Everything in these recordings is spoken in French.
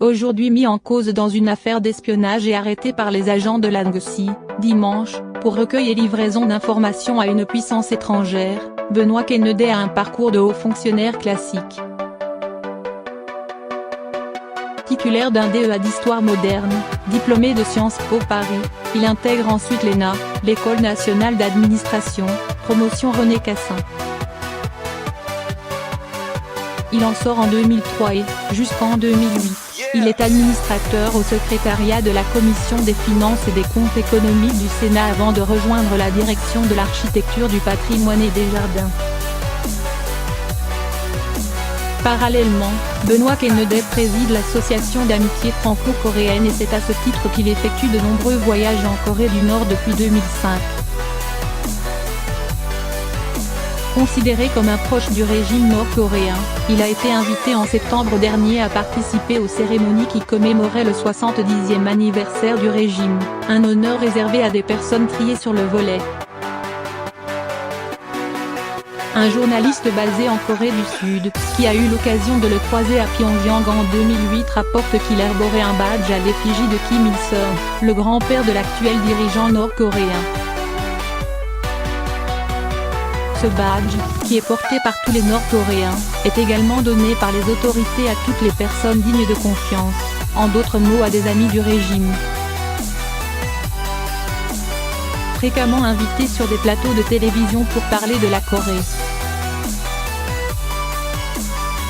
aujourd'hui mis en cause dans une affaire d'espionnage et arrêté par les agents de l'ANSSI, dimanche, pour recueil et livraison d'informations à une puissance étrangère. Benoît Kennedy a un parcours de haut fonctionnaire classique. Titulaire d'un DEA d'histoire moderne, diplômé de Sciences Po Paris, il intègre ensuite l'ENA, l'École nationale d'administration, promotion René Cassin. Il en sort en 2003 et, jusqu'en 2008, il est administrateur au secrétariat de la Commission des finances et des comptes économiques du Sénat avant de rejoindre la direction de l'architecture du patrimoine et des jardins. Parallèlement, Benoît Kennedy préside l'association d'amitié franco-coréenne et c'est à ce titre qu'il effectue de nombreux voyages en Corée du Nord depuis 2005. Considéré comme un proche du régime nord-coréen, il a été invité en septembre dernier à participer aux cérémonies qui commémoraient le 70e anniversaire du régime, un honneur réservé à des personnes triées sur le volet. Un journaliste basé en Corée du Sud, qui a eu l'occasion de le croiser à Pyongyang en 2008 rapporte qu'il arborait un badge à l'effigie de Kim Il-sung, le grand-père de l'actuel dirigeant nord-coréen. Ce badge, qui est porté par tous les Nord-Coréens, est également donné par les autorités à toutes les personnes dignes de confiance, en d'autres mots à des amis du régime. Fréquemment invité sur des plateaux de télévision pour parler de la Corée.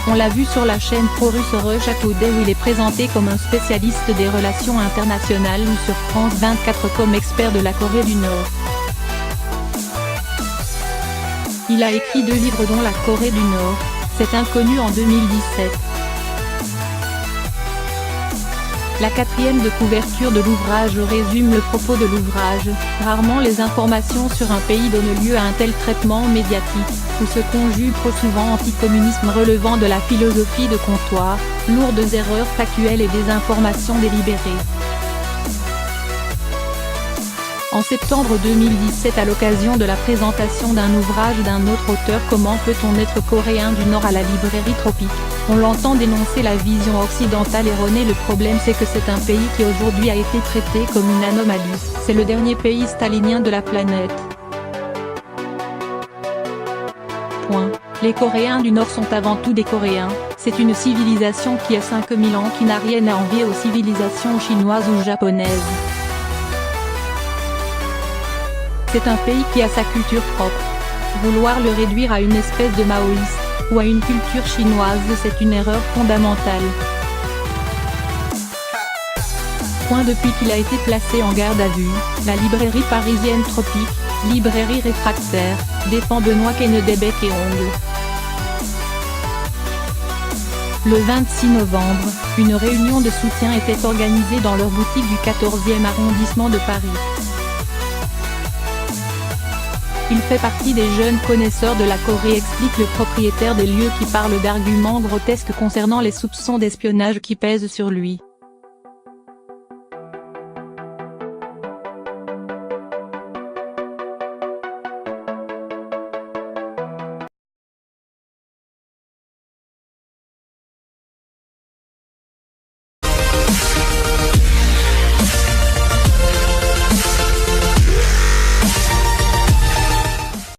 On l'a vu sur la chaîne pro-russe Russia Today où il est présenté comme un spécialiste des relations internationales ou sur France 24 comme expert de la Corée du Nord. Il a écrit 2 livres dont La Corée du Nord, c'est inconnu en 2017. La 4e de couverture de l'ouvrage résume le propos de l'ouvrage. Rarement les informations sur un pays donnent lieu à un tel traitement médiatique, où se conjugue trop souvent anticommunisme relevant de la philosophie de comptoir, lourdes erreurs factuelles et désinformation délibérée. En septembre 2017 à l'occasion de la présentation d'un ouvrage d'un autre auteur Comment peut-on être coréen du Nord à la librairie Tropique, on l'entend dénoncer la vision occidentale erronée. Le problème c'est que c'est un pays qui aujourd'hui a été traité comme une anomalie, c'est le dernier pays stalinien de la planète. Point. Les Coréens du Nord sont avant tout des Coréens, c'est une civilisation qui a 5000 ans qui n'a rien à envier aux civilisations chinoises ou japonaises. C'est un pays qui a sa culture propre. Vouloir le réduire à une espèce de maoïste, ou à une culture chinoise, c'est une erreur fondamentale. Depuis qu'il a été placé en garde à vue, la librairie parisienne Tropique, librairie réfractaire, défend Benoît Kennedy bec et ongles. Le 26 novembre, une réunion de soutien était organisée dans leur boutique du 14e arrondissement de Paris. Il fait partie des jeunes connaisseurs de la Corée, explique le propriétaire des lieux qui parle d'arguments grotesques concernant les soupçons d'espionnage qui pèsent sur lui.